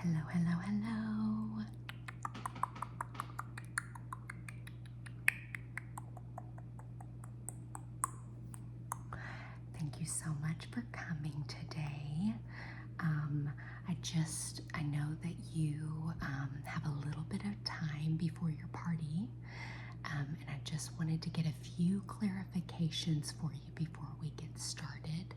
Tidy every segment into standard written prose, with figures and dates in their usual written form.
Hello, hello, hello. Thank you so much for coming today. I know that you have a little bit of time before your party, and I just wanted to get a few clarifications for you before we get started.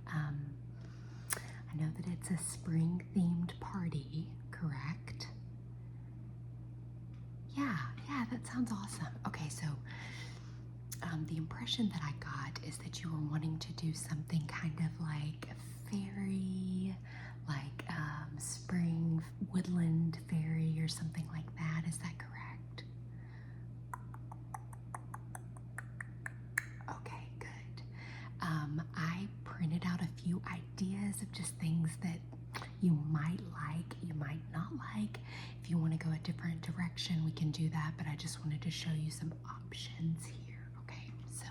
I know that it's a spring-themed party, correct? Yeah, that sounds awesome. Okay, so the impression that I got is that you were wanting to do something kind of like fairy, like spring woodland fairy or something like that. Is that correct? Okay, good. I printed out a few ideas of just things that you might like, you might not like. If you want to go a different direction, we can do that, but I just wanted to show you some options here. Okay, so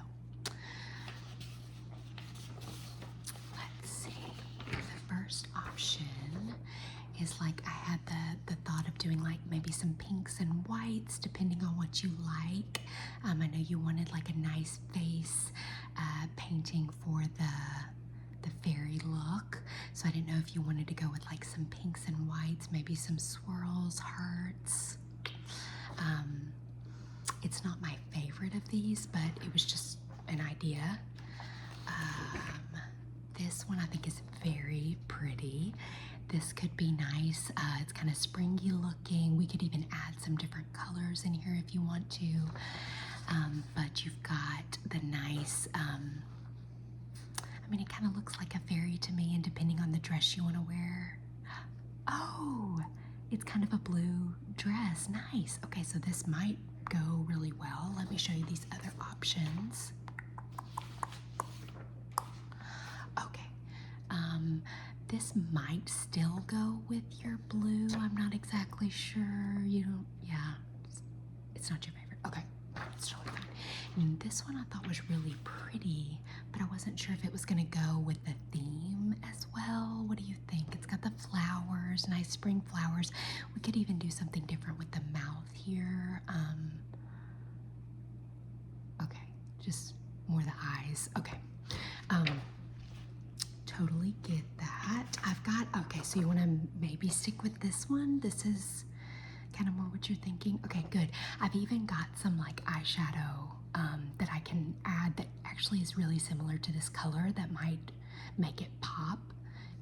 let's see. The first option is like I had the thought of doing like maybe some pinks and whites depending on what you like. I know you wanted like a nice face painting for the fairy look, so I didn't know if you wanted to go with like some pinks and whites, maybe some swirls, hearts. It's not my favorite of these, but it was just an idea. This one I think is very pretty. This could be nice. It's kind of springy looking. We could even add some different colors in here if you want to. But you've got the nice, I mean, it kind of looks like a fairy to me, and depending on the dress you want to wear. Oh, it's kind of a blue dress. Nice. Okay, so this might go really well. Let me show you these other options. Okay. This might still go with your blue. I'm not exactly sure. You don't, yeah, it's not your favorite. Okay, it's totally fine. And this one I thought was really pretty, but I wasn't sure if it was gonna go with the theme as well. What do you think? It's got the flowers, nice spring flowers. We could even do something different with the mouth here. Okay, just more the eyes. Okay. Totally get that. I've got, okay, so you want to maybe stick with this one? This is kind of more what you're thinking. Okay, good. I've even got some like eyeshadow that I can add that actually is really similar to this color that might make it pop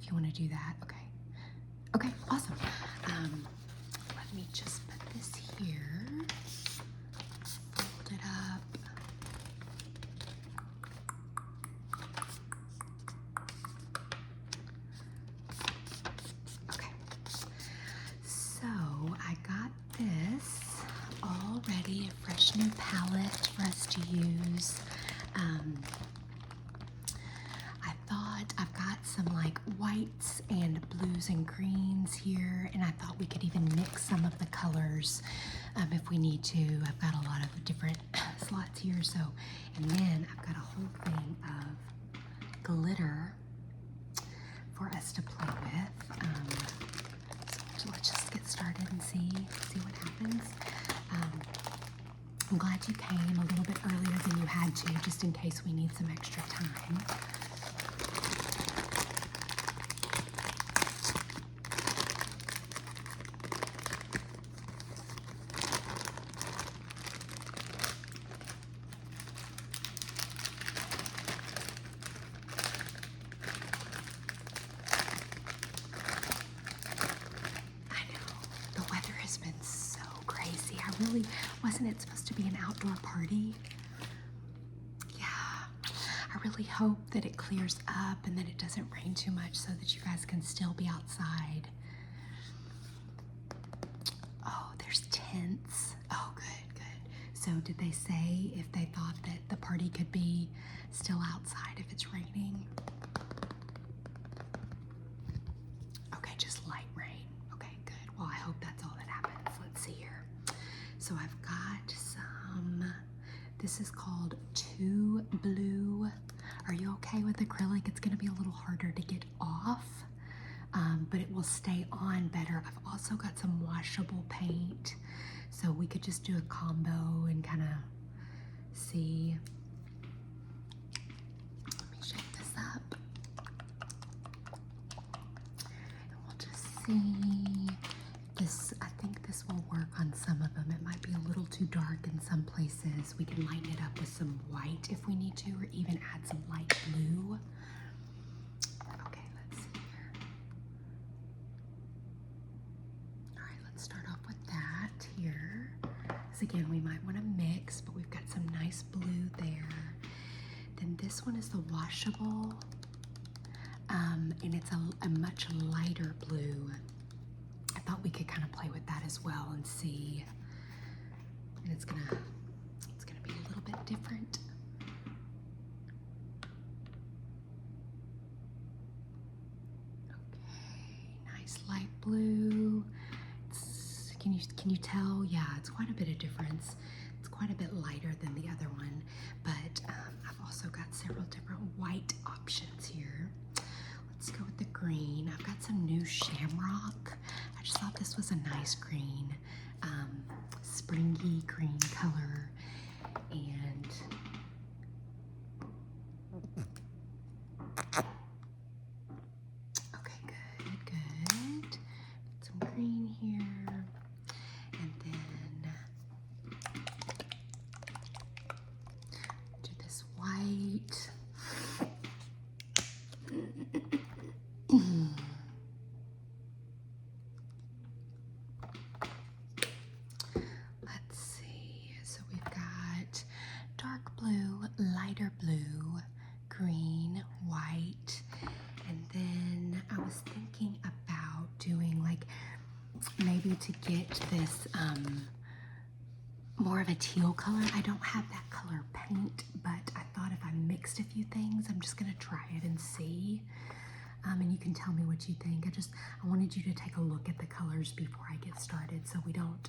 if you want to do that. Okay. Okay, awesome. Let me just put this here. Fold it up. So I got this already, a fresh new palette for us to use. I thought I've got some like whites and blues and greens here, and I thought we could even mix some of the colors if we need to. I've got a lot of different slots here, so, and then I've got a whole thing of glitter for us to play with. So let's just get started and see what happens. I'm glad you came a little bit earlier than you had to, just in case we need some extra time. Wasn't it supposed to be an outdoor party? Yeah, I really hope that it clears up and that it doesn't rain too much so that you guys can still be outside. Oh, there's tents. Oh, good, good. So did they say if they thought that the party could be still outside if it's raining? Okay, just light rain. Okay, good. Well, I hope that's all that happens. Let's see here. So I've got some, this is called Too Blue. Are you okay with acrylic? It's gonna be a little harder to get off, but it will will stay on better. I've also got some washable paint, so we could just do a combo and kind of see. Let me shake this up. And we'll just see. This, I think this will work on some of them. It might be a little too dark in some places. We can lighten it up with some white if we need to, or even add some light blue. Okay, let's see here. All right, let's start off with that here. So again, we might want to mix, but we've got some nice blue there. Then this one is the washable, and it's a much lighter blue. I thought we could kind of play with that as well and see. And it's gonna be a little bit different. Okay, nice light blue. Can you tell? Yeah, it's quite a bit of difference. It's quite a bit lighter than the other one, but I've also got several different white options here. Let's go with the green. I've got some new shamrock. I just thought this was a nice green, springy green color. And okay, good. Some green here. And then do this white. Let's see, so we've got dark blue, lighter blue, green, white, and then I was thinking about doing like maybe to get this more of a teal color. I don't have that color paint, but I thought if I mixed a few things, I'm just gonna try it and see. And you can tell me what you think. I wanted you to take a look at the colors before I get started so we don't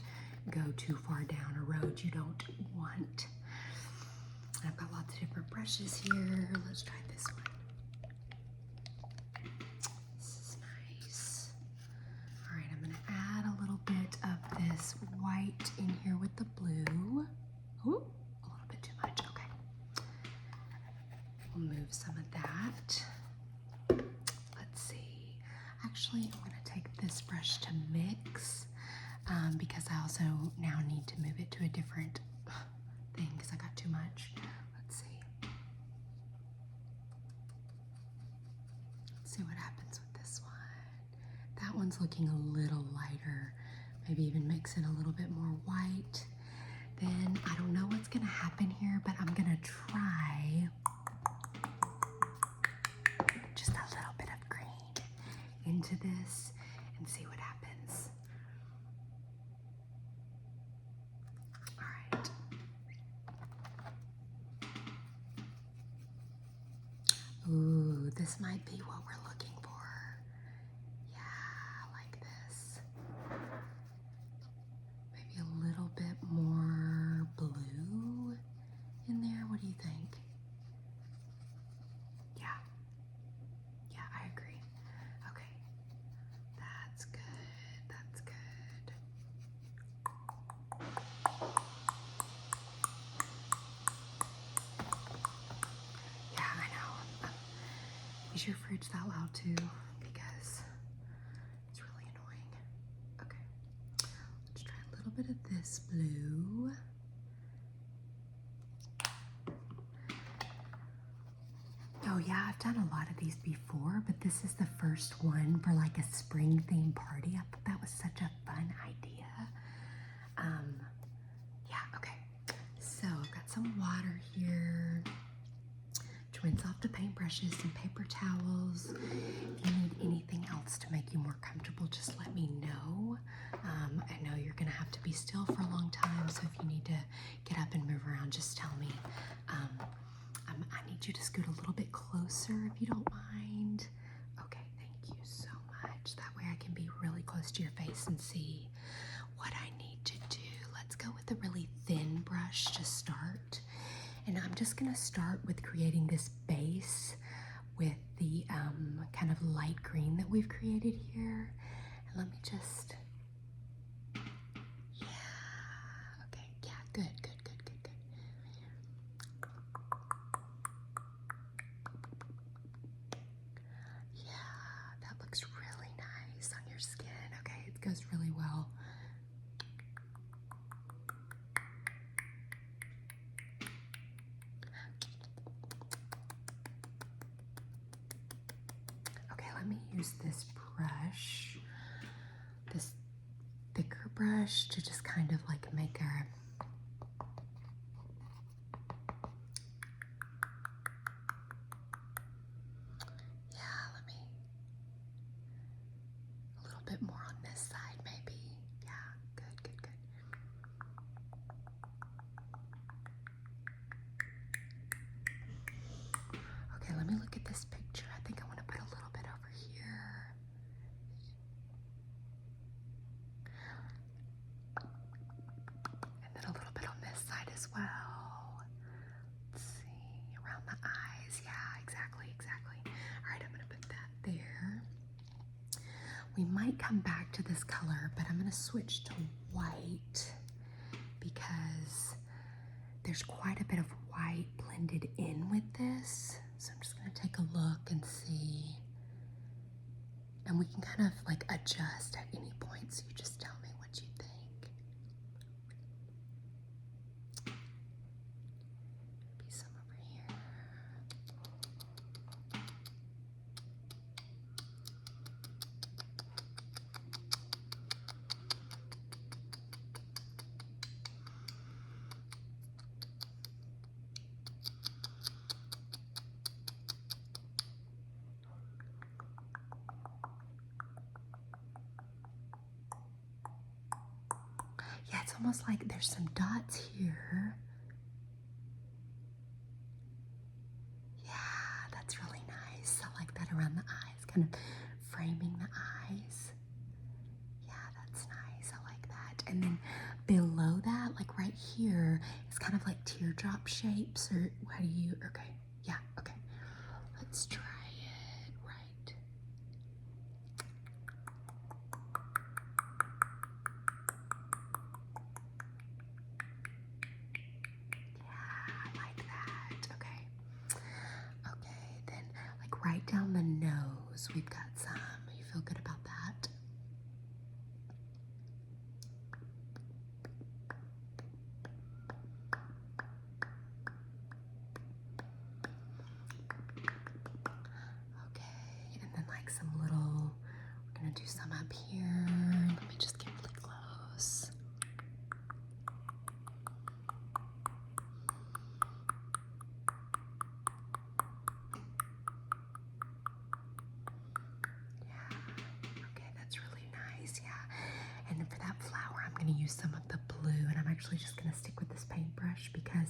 go too far down a road you don't want. I've got lots of different brushes here. Let's try this one. This is nice. All right, I'm gonna add a little bit of this white in here with the blue. Ooh, a little bit too much, okay. We'll move some of that. Let's see. Actually, I'm gonna take this brush to mix because I also now need to move it to a different thing because I got too much. Let's see. Let's see what happens with this one. That one's looking a little lighter. Maybe even mix in a little bit more white. Then I don't know what's gonna happen here, but I'm gonna try just a little bit of green into this and see what happens. All right. Ooh, this might be what we're looking for. Yeah, I like this. Maybe a little bit more blue in there. What do you think? Yeah. Yeah, I agree. Okay. That's good. That's good. Yeah, I know. Is your fridge that loud too? Because it's really annoying. Okay. Let's try a little bit of this blue. Oh yeah, I've done a lot of these before, but this is the first one for like a spring themed party. I thought that was such a fun idea. Yeah, okay. So I've got some water here to rinse off the paintbrushes, some paper towels. If you need anything else to make you more comfortable, just let me know. I know you're gonna have to be still for a long time, so if you need to get up and move around, just tell me. I need you to scoot a little bit closer if you don't mind. Okay, thank you so much. That way I can be really close to your face and see what I need to do. Let's go with a really thin brush to start. And I'm just gonna start with creating this base with the kind of light green that we've created here. goes really well. Okay, let me use this brush, this thicker brush, to just kind of like make a little bit more on this side, maybe. Yeah, good, good, good. Okay, let me look at this picture. I think I want to put a little bit over here. And then a little bit on this side as well. Let's see, around the eyes. Yeah, exactly, exactly. All right, I'm going to put that there. We might come back to this color, but I'm going to switch to white because there's quite a bit of white blended in with this. So I'm just going to take a look and see. And we can kind of like adjust at any point, so you just tell me what you think. Maybe some over here. Yeah, it's almost like there's some dots here. Yeah, that's really nice. I like that around the eyes, kind of framing the eyes. Yeah, that's nice. I like that. And then below that, like right here, it's kind of like teardrop shapes, or how do you, okay. Yeah, okay. Let's try it right. Yeah, I like that. Okay. Okay, then like right down the nose, we've got some. You feel good about that? Okay, and then like some little, we're gonna do some up here. Let me just get really close. Yeah, okay, that's really nice, yeah. And then for that flower, I'm gonna use some of the blue, and I'm actually just gonna stick with this paintbrush because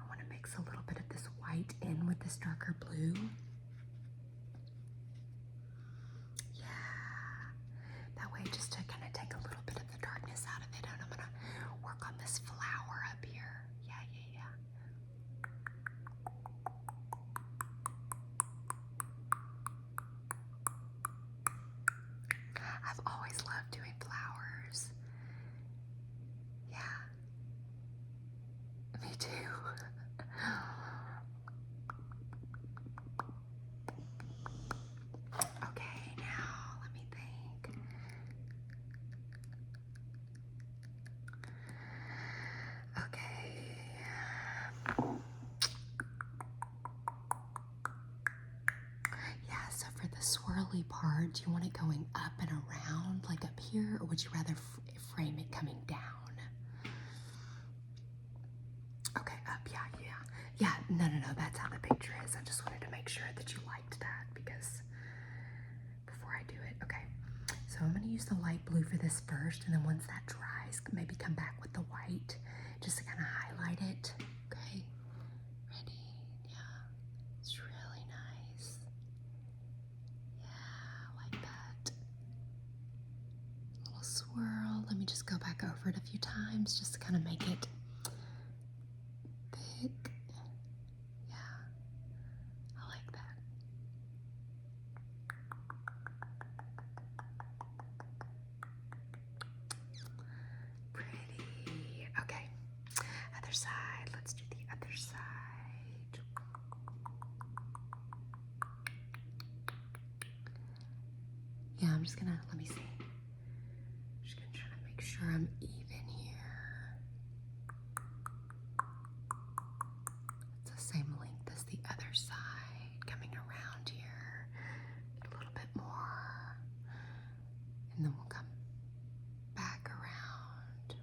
I wanna mix a little bit of this white in with this darker blue. Yeah, that way just to kind of take a little bit of the darkness out of it, and I'm gonna work on this flower up here. Yeah, yeah, yeah. I've always loved doing flowers. Yeah, me too. Okay, now let me think. Okay. Yeah, so for the swirly part, do you want it going up and around, like up here, or would you rather frame it coming down? Okay, up, yeah, yeah. Yeah, no, that's how the picture is. I just wanted to make sure that you liked that because before I do it, okay. So I'm gonna use the light blue for this first, and then once that dries, maybe come back with the white just to kind of highlight it. Okay, ready? Yeah, it's really nice. Yeah, I like that. Little swirl. Let me just go back over it a few times just to kind of make it thick. Yeah, I like that. Pretty. Okay, other side. Let's do the other side. Yeah, I'm just gonna, let me see. make sure I'm even here. It's the same length as the other side. Coming around here, a little bit more, and then we'll come back around.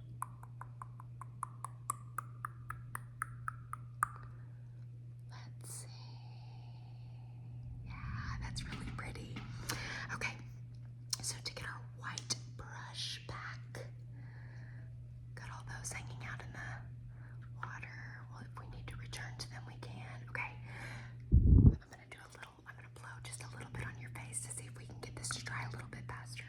Let's see. Yeah, that's really pretty. Okay, so to get our white brush back, got all those hanging out in the water. Well, if we need to return to them, we can. Okay, I'm gonna blow just a little bit on your face to see if we can get this to dry a little bit faster.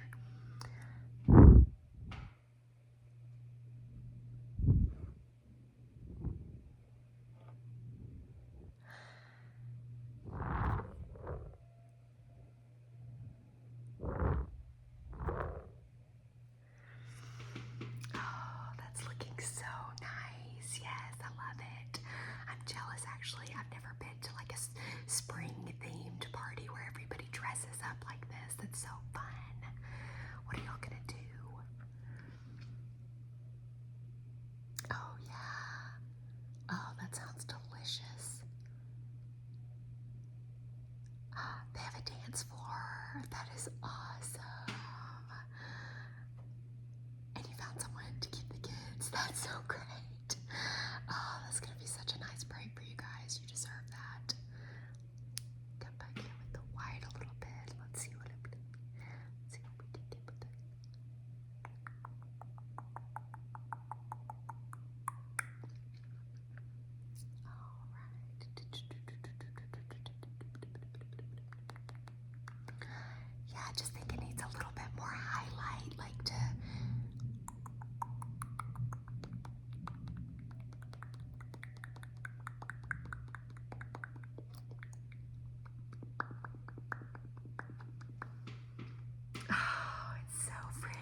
Oh, that's looking so nice. Yes, I love it. I'm jealous, actually. I've never been to like a spring-themed party where everybody dresses up like this. That's so fun. What are y'all gonna do? Oh, yeah. Oh, that sounds delicious. They have a dance floor. That is awesome. And you found someone to keep the kids. That's so great. Oh, that's gonna be such a nice break for you guys. You deserve that. Come back here with the white a little bit. Let's see what we can get with it. All right. Yeah, I just think it needs a little bit more highlight, like to. Oh, it's so pretty.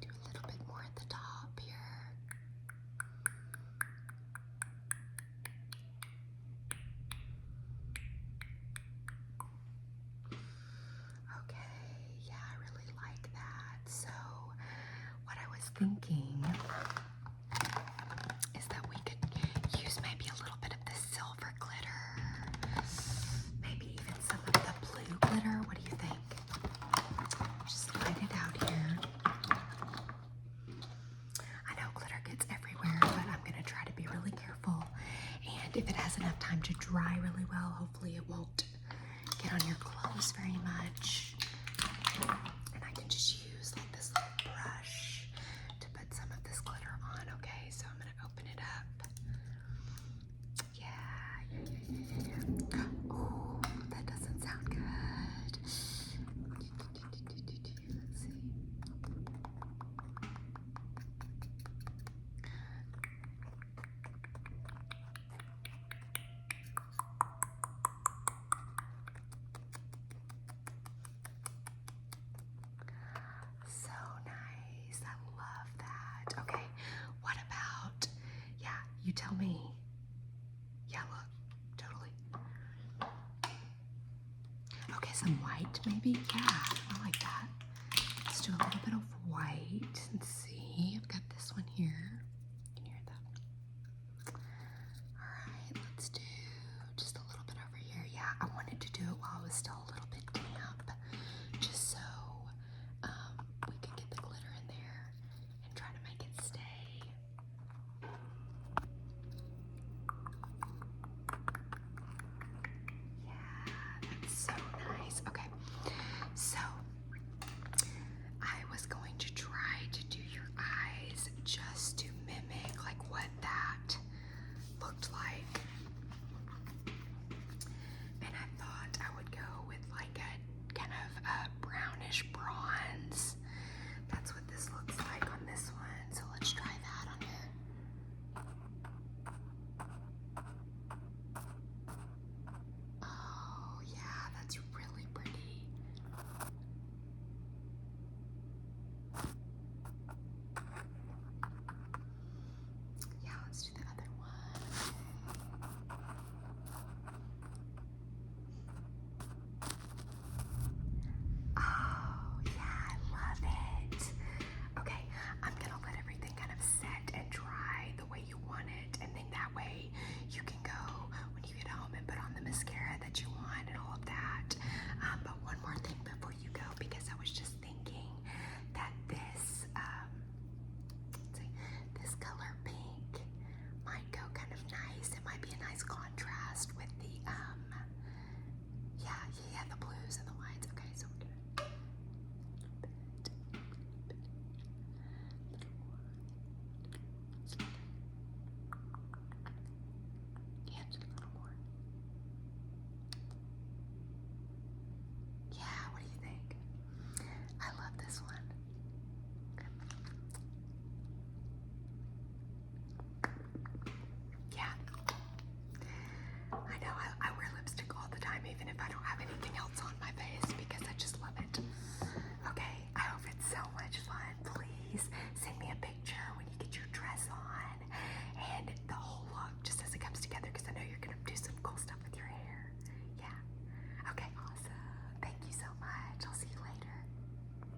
Do a little bit more at the top here. Okay, yeah, I really like that. So, what I was thinking is that we could use maybe a little bit of the silver glitter, maybe even some of the blue glitter. What do you think? Just slide it out here. I know glitter gets everywhere, but I'm gonna try to be really careful. And if it has enough time to dry really well, hopefully it won't get on your clothes very much. And I can just use like this little brush to put some of this glitter on. Okay, so I'm gonna open it up. Yeah. Oh, that doesn't sound good. Let's see. So nice. I love that. Okay, what about, yeah, you tell me. Yeah, look, totally. Okay, some white maybe? Yeah, I like that. Let's do a little bit of white and see. I've got this one here. Can you hear that? Alright, let's do just a little bit over here. Yeah, I wanted to do it while it was still a little bit damp, just so we could get the glitter in there and try to make it stay. Yeah, that's so